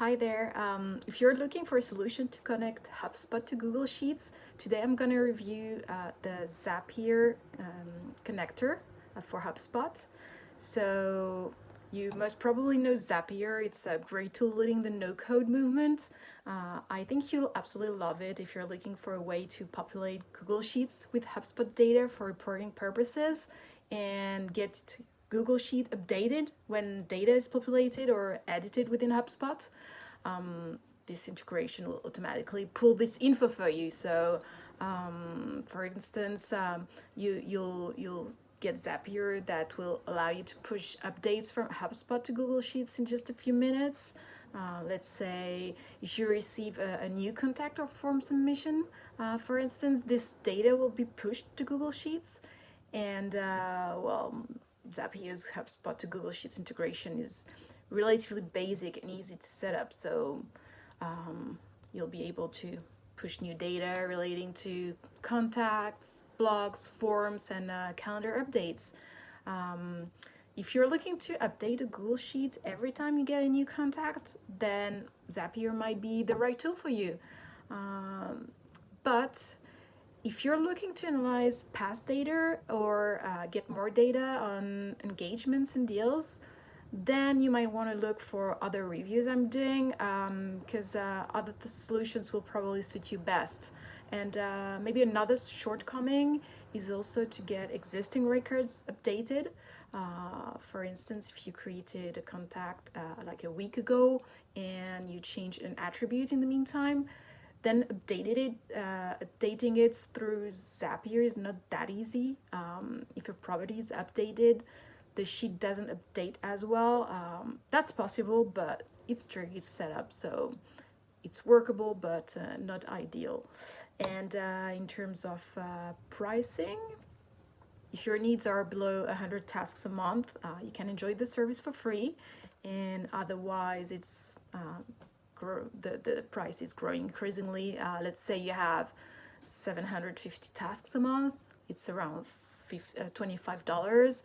Hi there. If you're looking for a solution to connect HubSpot to Google Sheets, today I'm going to review the Zapier connector for HubSpot. So you most probably know Zapier. It's a great tool leading the no-code movement. I think you'll absolutely love it if you're looking for a way to populate Google Sheets with HubSpot data for reporting purposes and get Google Sheet updated when data is populated or edited within HubSpot. This integration will automatically pull this info for you. So, for instance, you'll get Zapier that will allow you to push updates from HubSpot to Google Sheets in just a few minutes. Let's say if you receive a new contact or form submission, for instance, this data will be pushed to Google Sheets. And Zapier's HubSpot to Google Sheets integration is relatively basic and easy to set up. So you'll be able to push new data relating to contacts, blogs, forms, and calendar updates. If you're looking to update a Google Sheet every time you get a new contact, then Zapier might be the right tool for you. But if you're looking to analyze past data or get more data on engagements and deals, then you might want to look for other reviews I'm doing because other solutions will probably suit you best. And maybe another shortcoming is also to get existing records updated. For instance, if you created a contact like a week ago and you changed an attribute in the meantime, then updating it through Zapier is not that easy. If a property is updated, the sheet doesn't update as well. That's possible, but it's tricky to set up, so it's workable, but not ideal. And in terms of pricing, if your needs are below 100 tasks a month, you can enjoy the service for free, and otherwise it's the price is growing increasingly. Let's say you have 750 tasks a month, it's around $25.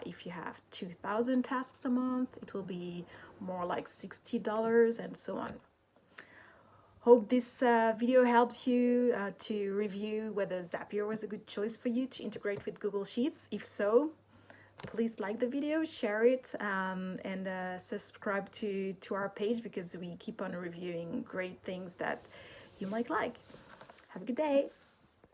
If you have 2,000 tasks a month, it will be more like $60 and so on. Hope this video helped you to review whether Zapier was a good choice for you to integrate with Google Sheets. If so, please like the video, share it, and subscribe to our page because we keep on reviewing great things that you might like. Have a good day.